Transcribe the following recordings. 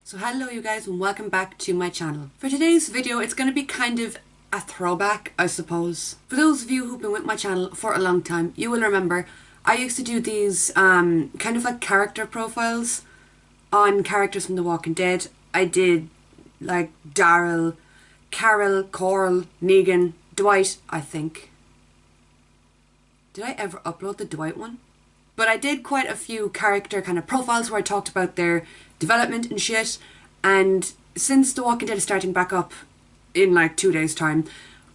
So hello you guys and welcome back to my channel. For today's video it's going to be kind of a throwback, I suppose. For those of you who've been with my channel for a long time, you will remember I used to do these kind of like character profiles on characters from The Walking Dead. I did like Daryl, Carol, Coral, Negan, Dwight, I think. Did I ever upload the Dwight one? But I did quite a few character kind of profiles where I talked about their development and shit. And since The Walking Dead is starting back up in like 2 days time,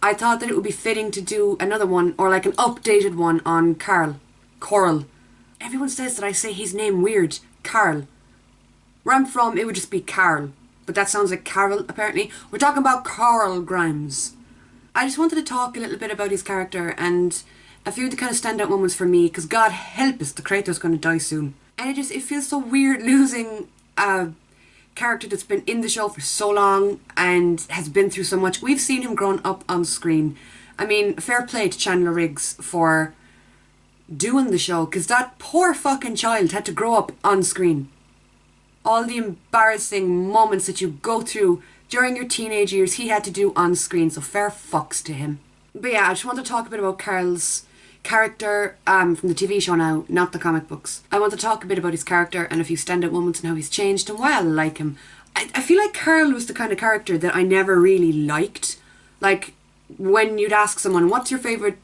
I thought that it would be fitting to do another one, or like an updated one on Carl. Coral. Everyone says that I say his name weird. Carl. Where I'm from it would just be Carl. But that sounds like Carol apparently. We're talking about Carl Grimes. I just wanted to talk a little bit about his character and a few of the kind of standout moments for me, because God help us, the creator's going to die soon. And it feels so weird losing a character that's been in the show for so long and has been through so much. We've seen him growing up on screen. I mean, fair play to Chandler Riggs for doing the show, because that poor fucking child had to grow up on screen. All the embarrassing moments that you go through during your teenage years, he had to do on screen, so fair fucks to him. But yeah, I just want to talk a bit about Carl's character from the TV show now, not the comic books. I want to talk a bit about his character and a few standout moments and how he's changed and why I like him. I feel like Carl was the kind of character that I never really liked. Like, when you'd ask someone, what's your favourite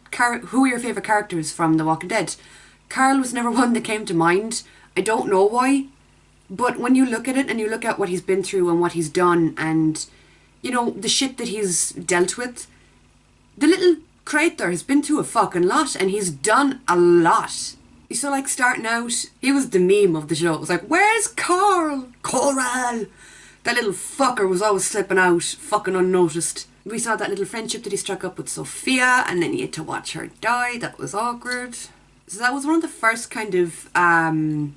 who are your favourite characters from The Walking Dead? Carl was never one that came to mind. I don't know why. But when you look at it and you look at what he's been through and what he's done and, you know, the shit that he's dealt with, the little creator has been through a fucking lot and he's done a lot. So like starting out, he was the meme of the show. It was like, where's Carl? Coral! That little fucker was always slipping out, fucking unnoticed. We saw that little friendship that he struck up with Sophia, and then he had to watch her die. That was awkward. So that was one of the first kind of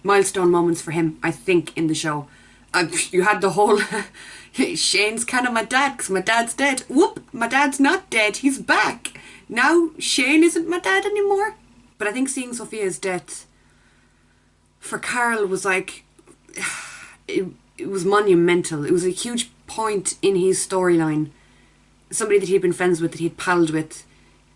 milestone moments for him, I think, in the show. You had the whole Shane's kind of my dad because my dad's dead. Whoop, my dad's not dead, he's back. Now Shane isn't my dad anymore. But I think seeing Sophia's death for Carl was like, it was monumental. It was a huge point in his storyline. Somebody that he'd been friends with, that he'd palled with,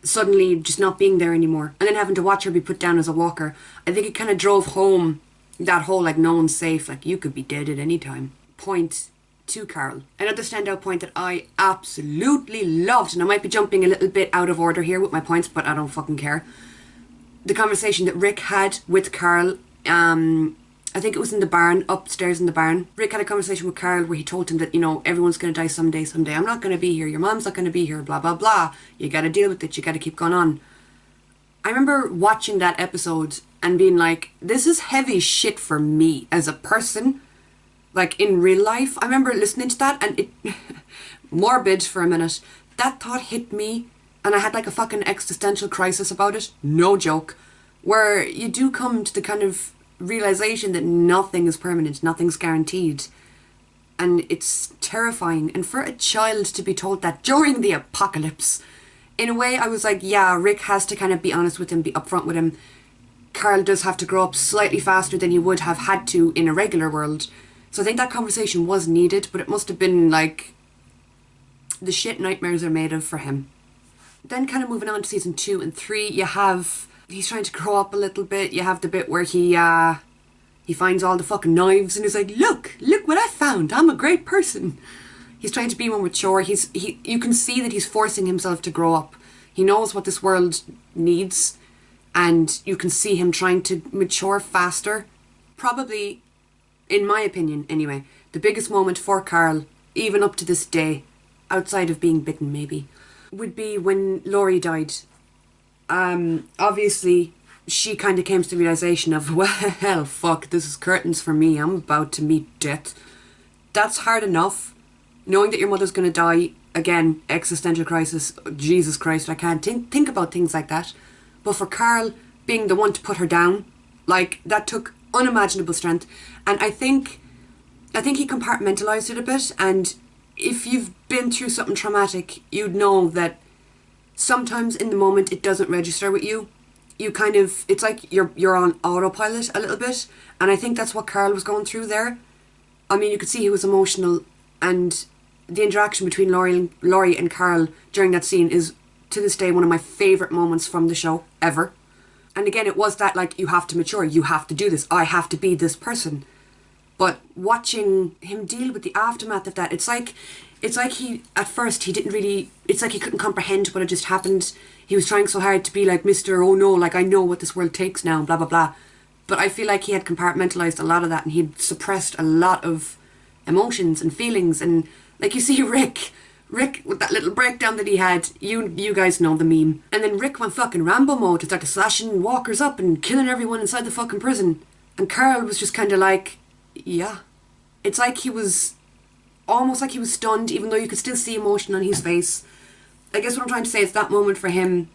suddenly just not being there anymore. And then having to watch her be put down as a walker. I think it kind of drove home that whole like no one's safe, like you could be dead at any time point to Carl. Another standout point that I absolutely loved, and I might be jumping a little bit out of order here with my points, but I don't fucking care. The conversation that Rick had with Carl, I think it was in the barn, upstairs in the barn. Rick had a conversation with Carl where he told him that, you know, everyone's going to die someday. I'm not going to be here. Your mom's not going to be here, blah, blah, blah. You got to deal with it. You got to keep going on. I remember watching that episode and being like, this is heavy shit for me as a person. Like, in real life. I remember listening to that and it... morbid for a minute. That thought hit me and I had like a fucking existential crisis about it. No joke. Where you do come to the kind of realisation that nothing is permanent, nothing's guaranteed. And it's terrifying. And for a child to be told that during the apocalypse, in a way I was like, yeah, Rick has to kind of be honest with him, be upfront with him. Carl does have to grow up slightly faster than he would have had to in a regular world. So I think that conversation was needed, but it must have been like the shit nightmares are made of for him. Then kind of moving on to season 2 and 3, you have, he's trying to grow up a little bit. You have the bit where he finds all the fucking knives and he's like, look what I found. I'm a great person. He's trying to be more mature. You can see that he's forcing himself to grow up. He knows what this world needs and you can see him trying to mature faster. Probably, in my opinion anyway, the biggest moment for Carl, even up to this day, outside of being bitten maybe, would be when Laurie died. Obviously she kind of came to the realisation of, well, fuck, this is curtains for me, I'm about to meet death. That's hard enough. Knowing that your mother's going to die, again, existential crisis, Jesus Christ, I can't think about things like that. But for Carl being the one to put her down, like, that took unimaginable strength. And I think he compartmentalised it a bit, and if you've been through something traumatic, you'd know that sometimes in the moment it doesn't register with you. You kind of, it's like you're on autopilot a little bit, and I think that's what Carl was going through there. I mean, you could see he was emotional, and the interaction between Laurie and Carl during that scene is, to this day, one of my favourite moments from the show ever. And again, it was that, like, you have to mature, you have to do this, I have to be this person. But watching him deal with the aftermath of that, it's like he, at first, he didn't really, it's like he couldn't comprehend what had just happened. He was trying so hard to be like, Mr. Oh no, like, I know what this world takes now, blah, blah, blah. But I feel like he had compartmentalised a lot of that, and he'd suppressed a lot of emotions and feelings. And like, you see Rick with that little breakdown that he had, you guys know the meme. And then Rick went fucking Rambo mode to start slashing walkers up and killing everyone inside the fucking prison. And Carl was just kind of like, yeah. It's like he was, almost like he was stunned, even though you could still see emotion on his face. I guess what I'm trying to say is that moment for him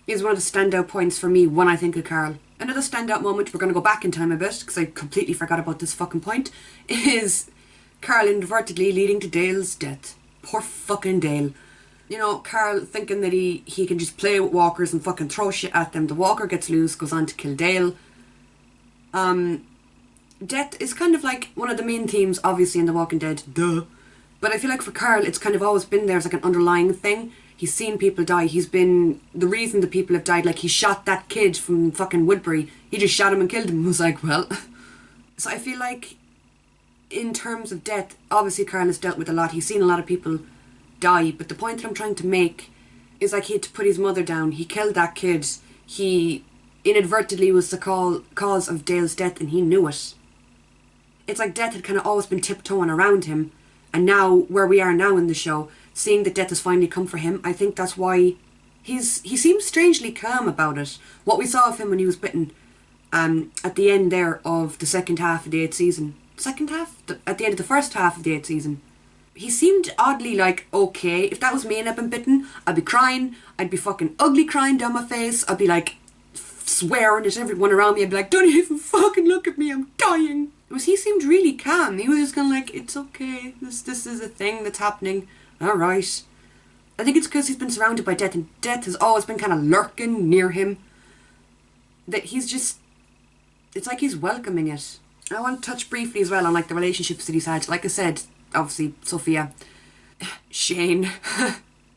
is one of the standout points for me when I think of Carl. Another standout moment, we're going to go back in time a bit, because I completely forgot about this fucking point, is Carl inadvertently leading to Dale's death. Poor fucking Dale. You know, Carl thinking that he can just play with walkers and fucking throw shit at them. The walker gets loose, goes on to kill Dale. Death is kind of like one of the main themes, obviously, in The Walking Dead. Duh. But I feel like for Carl, it's kind of always been there as like an underlying thing. He's seen people die. He's been the reason the people have died. Like, he shot that kid from fucking Woodbury. He just shot him and killed him. I was like, well. So I feel like, in terms of death, obviously Carl has dealt with a lot. He's seen a lot of people die. But the point that I'm trying to make is, like, he had to put his mother down. He killed that kid. He inadvertently was the cause of Dale's death, and he knew it. It's like death had kind of always been tiptoeing around him. And now, where we are now in the show, seeing that death has finally come for him, I think that's why he seems strangely calm about it. What we saw of him when he was bitten at the end there of the second half of the 8th season. Second half? At the end of the first half of the 8th season. He seemed oddly like, okay, if that was me and I'd been bitten, I'd be crying. I'd be fucking ugly crying down my face. I'd be like swearing at everyone around me. I'd be like, don't even fucking look at me, I'm dying. He seemed really calm. He was just kind of like, it's okay, this is a thing that's happening. Alright. I think it's because he's been surrounded by death, and death has always been kind of lurking near him. That he's just, it's like he's welcoming it. I want to touch briefly as well on, like, the relationships that he's had. Like I said, obviously, Sophia, Shane.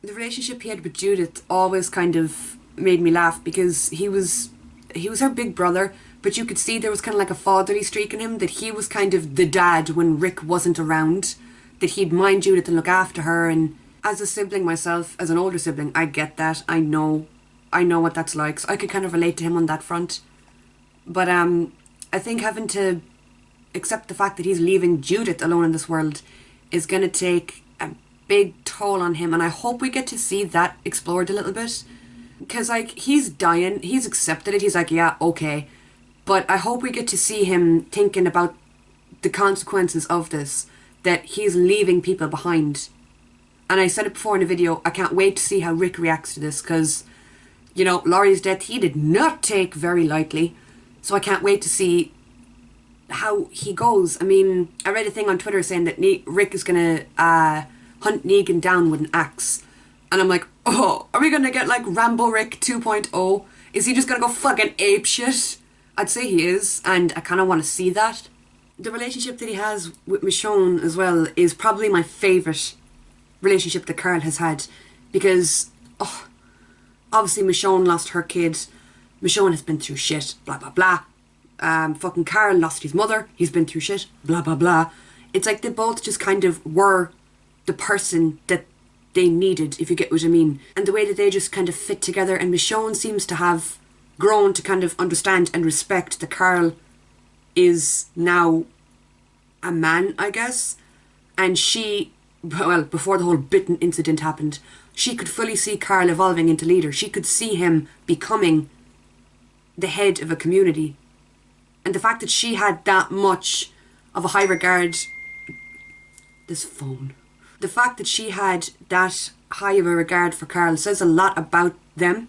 The relationship he had with Judith always kind of made me laugh, because he was her big brother, but you could see there was kind of like a fatherly streak in him, that he was kind of the dad when Rick wasn't around, that he'd mind Judith and look after her. And as a sibling myself, as an older sibling, I get that. I know what that's like, so I could kind of relate to him on that front. But I think having to accept the fact that he's leaving Judith alone in this world is going to take a big toll on him, and I hope we get to see that explored a little bit. Because, like, he's dying, he's accepted it, he's like, yeah, okay. But I hope we get to see him thinking about the consequences of this, that he's leaving people behind. And I said it before in the video, I can't wait to see how Rick reacts to this, because, you know, Laurie's death he did not take very lightly. So I can't wait to see how he goes. I mean, I read a thing on Twitter saying that Rick is going to hunt Negan down with an axe. And I'm like, oh, are we going to get like Rambo Rick 2.0? Is he just going to go fucking apeshit? I'd say he is, and I kind of want to see that. The relationship that he has with Michonne as well is probably my favourite relationship that Carl has had, because, obviously Michonne lost her kid, Michonne has been through shit, blah blah blah. Fucking Carl lost his mother, he's been through shit, blah blah blah. It's like they both just kind of were the person that they needed, if you get what I mean. And the way that they just kind of fit together, and Michonne seems to have grown to kind of understand and respect that Carl is now a man, I guess. And she, well, before the whole bitten incident happened, she could fully see Carl evolving into leader. She could see him becoming the head of a community. And the fact that she had that much of a high regard, this phone, the fact that she had that high of a regard for Carl says a lot about them.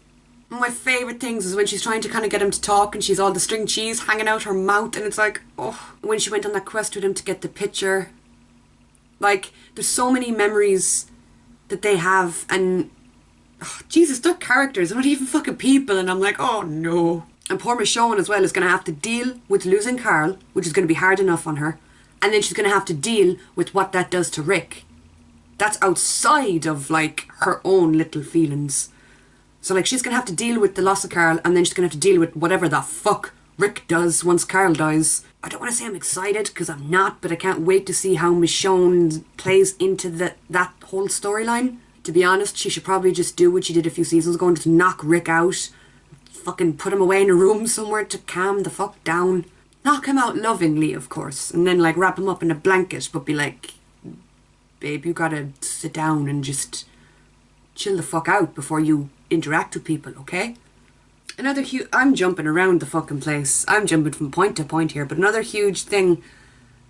One of my favourite things is when she's trying to kind of get him to talk, and she's all the string cheese hanging out her mouth, and it's like, oh. When she went on that quest with him to get the picture. Like, there's so many memories that they have, and Jesus, they're characters, they're not even fucking people, and I'm like, oh no. And poor Michonne as well is going to have to deal with losing Carl, which is going to be hard enough on her, and then she's going to have to deal with what that does to Rick. That's outside of, like, her own little feelings. So, like, she's going to have to deal with the loss of Carl, and then she's going to have to deal with whatever the fuck Rick does once Carl dies. I don't want to say I'm excited, because I'm not, but I can't wait to see how Michonne plays into that whole storyline. To be honest, she should probably just do what she did a few seasons ago and just knock Rick out. Fucking put him away in a room somewhere to calm the fuck down. Knock him out lovingly, of course, and then, like, wrap him up in a blanket, but be like, babe, you gotta sit down and just chill the fuck out before you interact with people, okay? Another huge... I'm jumping around the fucking place. I'm jumping from point to point here, but another huge thing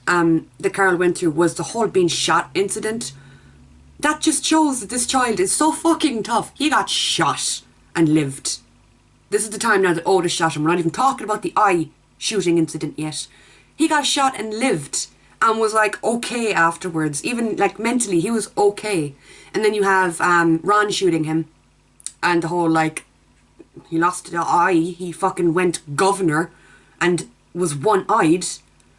that Carl went through was the whole being shot incident. That just shows that this child is so fucking tough. He got shot and lived. This is the time now that Otis shot him. We're not even talking about the eye shooting incident yet. He got shot and lived and was, like, okay afterwards. Even, like, mentally, he was okay. And then you have Ron shooting him and the whole, like, he lost the eye, he fucking went governor and was one-eyed.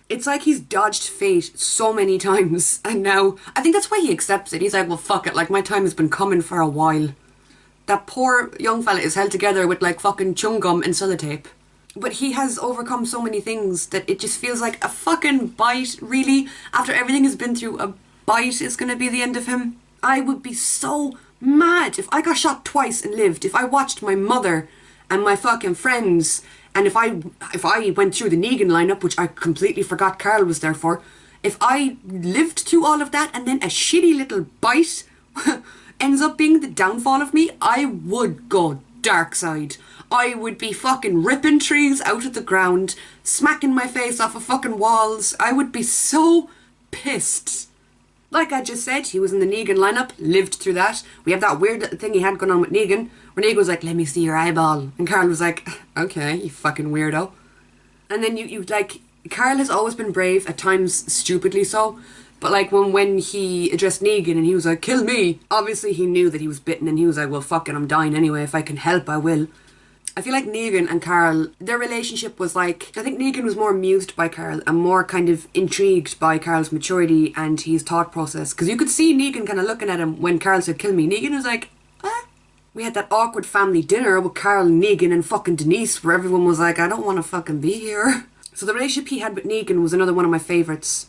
It's like he's dodged fate so many times, and now I think that's why he accepts it. He's like, well, fuck it, like, my time has been coming for a while. That poor young fella is held together with, like, fucking chewing gum and sellotape. But he has overcome so many things that it just feels like a fucking bite, really. After everything he's been through, a bite is gonna be the end of him. I would be so mad if I got shot twice and lived, if I watched my mother and my fucking friends, and if I went through the Negan lineup, which I completely forgot Carl was there for, if I lived through all of that and then a shitty little bite ends up being the downfall of me, I would go dark side. I would be fucking ripping trees out of the ground, smacking my face off of fucking walls. I would be so pissed. Like I just said, he was in the Negan lineup, lived through that. We have that weird little thing he had going on with Negan, where Negan was like, let me see your eyeball. And Carl was like, okay, you fucking weirdo. And then you like, Carl has always been brave, at times stupidly so. But like when he addressed Negan and he was like, kill me. Obviously he knew that he was bitten and he was like, well, fuck it, I'm dying anyway. If I can help, I will. I feel like Negan and Carl, their relationship was like, I think Negan was more amused by Carl and more kind of intrigued by Carl's maturity and his thought process. Because you could see Negan kind of looking at him when Carl said, kill me. Negan was like, ah. We had that awkward family dinner with Carl, Negan and fucking Denise where everyone was like, I don't want to fucking be here. So the relationship he had with Negan was another one of my favourites.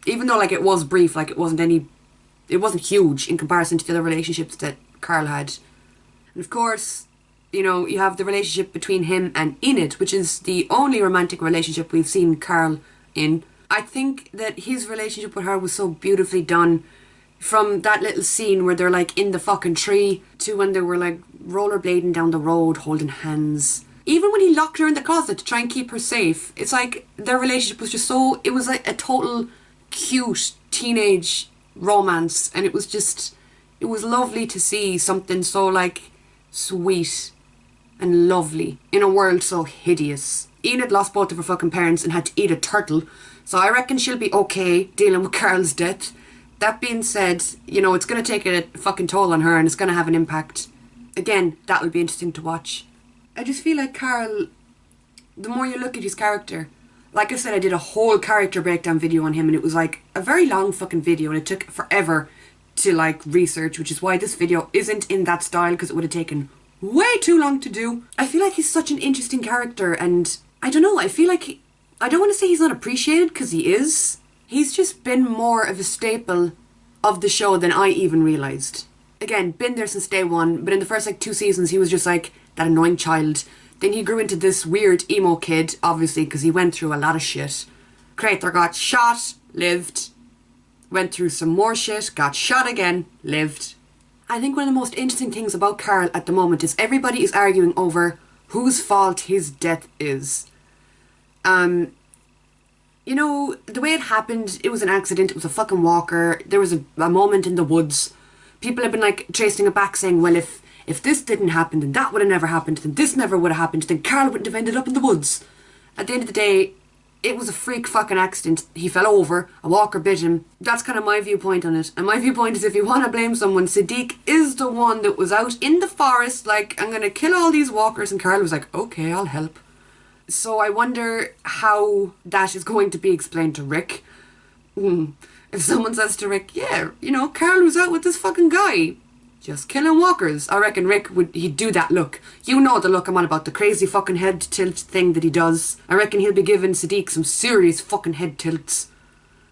Even though like it was brief, like it wasn't huge in comparison to the other relationships that Carl had. And of course, you know, you have the relationship between him and Enid, which is the only romantic relationship we've seen Carl in. I think that his relationship with her was so beautifully done. From that little scene where they're like in the fucking tree to when they were like rollerblading down the road holding hands. Even when he locked her in the closet to try and keep her safe, it's like their relationship was just so, it was like a total cute teenage romance, and it was lovely to see something so like sweet and lovely in a world so hideous. Enid lost both of her fucking parents and had to eat a turtle, so I reckon she'll be okay dealing with Carl's death. That being said, you know, it's going to take a fucking toll on her and it's going to have an impact. Again, that will be interesting to watch. I just feel like Carl, the more you look at his character, like I said, I did a whole character breakdown video on him and it was like a very long fucking video and it took forever to like research, which is why this video isn't in that style because it would have taken way too long to do. I feel like he's such an interesting character and I don't know, I feel like I don't want to say he's not appreciated because he is. He's just been more of a staple of the show than I even realised. Again, been there since day one, but in the first like 2 seasons he was just like that annoying child. Then he grew into this weird emo kid, obviously because he went through a lot of shit. Crater got shot, lived. Went through some more shit, got shot again, lived. I think one of the most interesting things about Carl at the moment is everybody is arguing over whose fault his death is. You know, the way it happened, it was an accident, it was a fucking walker, there was a moment in the woods. People have been like tracing it back saying, well, if this didn't happen, then that would have never happened, then this never would have happened, then Carl wouldn't have ended up in the woods. At the end of the day, it was a freak fucking accident. He fell over, a walker bit him. That's kind of my viewpoint on it. And my viewpoint is if you want to blame someone, Siddiq is the one that was out in the forest like, I'm going to kill all these walkers, and Carl was like, okay, I'll help. So I wonder how that is going to be explained to Rick. If someone says to Rick, yeah, you know, Carl was out with this fucking guy, just killing walkers, I reckon he'd do that look. You know the look I'm on about, the crazy fucking head tilt thing that he does. I reckon he'll be giving Siddiq some serious fucking head tilts.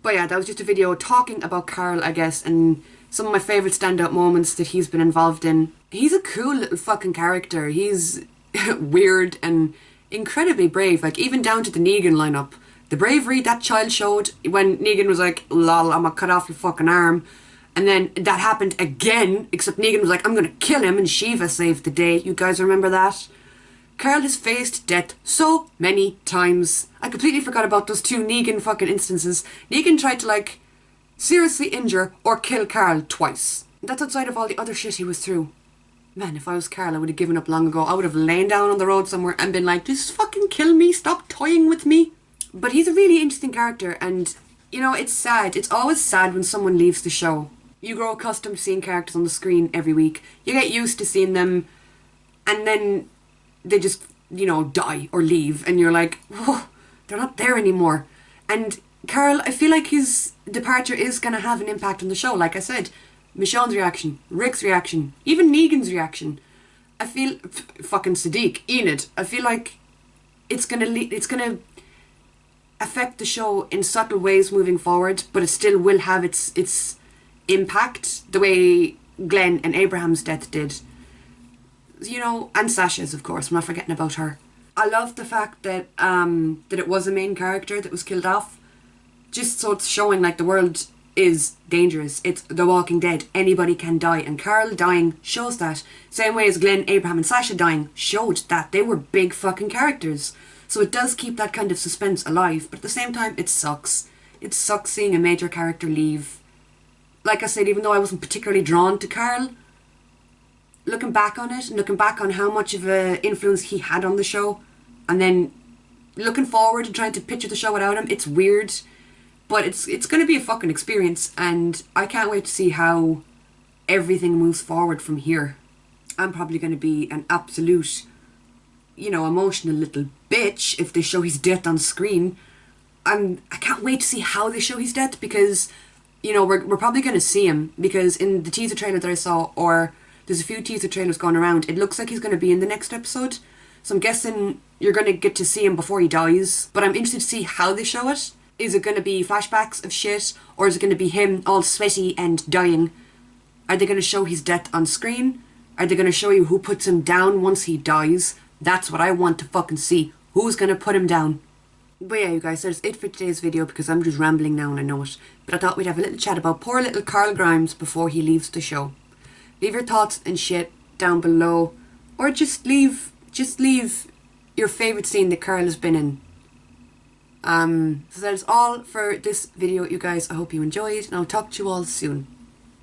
But yeah, that was just a video talking about Carl, I guess, and some of my favourite standout moments that he's been involved in. He's a cool little fucking character. He's weird and incredibly brave, like even down to the Negan lineup. The bravery that child showed when Negan was like, lol, I'm gonna cut off your fucking arm. And then that happened again, except Negan was like, I'm gonna kill him, and Shiva saved the day. You guys remember that? Carl has faced death so many times. I completely forgot about those two Negan fucking instances. Negan tried to like seriously injure or kill Carl twice. That's outside of all the other shit he was through. Man, if I was Carl, I would have given up long ago. I would have lain down on the road somewhere and been like, just fucking kill me, stop toying with me. But he's a really interesting character, and, you know, it's sad. It's always sad when someone leaves the show. You grow accustomed to seeing characters on the screen every week. You get used to seeing them, and then they just, you know, die or leave, and you're like, oh, they're not there anymore. And Carl, I feel like his departure is going to have an impact on the show. Like I said, Michonne's reaction, Rick's reaction, even Negan's reaction. I feel, fucking Siddiq, Enid, I feel like it's going to affect the show in subtle ways moving forward, but it still will have its impact the way Glenn and Abraham's death did. You know, and Sasha's, of course. I'm not forgetting about her. I love the fact that that it was a main character that was killed off, just so it's showing like the world is dangerous. It's The Walking Dead. Anybody can die, and Carl dying shows that. Same way as Glenn, Abraham, and Sasha dying showed that they were big fucking characters. So it does keep that kind of suspense alive, but at the same time, it sucks. It sucks seeing a major character leave. Like I said, even though I wasn't particularly drawn to Carl, looking back on it, and looking back on how much of an influence he had on the show, and then looking forward and trying to picture the show without him, it's weird. But it's going to be a fucking experience, and I can't wait to see how everything moves forward from here. I'm probably going to be an absolute, you know, emotional little bitch if they show his death on screen. I can't wait to see how they show his death, because, you know, we're probably going to see him, because in the teaser trailer that I saw, or there's a few teaser trailers going around, it looks like he's going to be in the next episode. So I'm guessing you're going to get to see him before he dies. But I'm interested to see how they show it. Is it going to be flashbacks of shit, or is it going to be him all sweaty and dying? Are they going to show his death on screen? Are they going to show you who puts him down once he dies? That's what I want to fucking see. Who's going to put him down? But yeah, you guys, that's it for today's video, because I'm just rambling now and I know it. But I thought we'd have a little chat about poor little Carl Grimes before he leaves the show. Leave your thoughts and shit down below, or just leave your favourite scene that Carl has been in. So that is all for this video, you guys. I hope you enjoyed, and I'll talk to you all soon.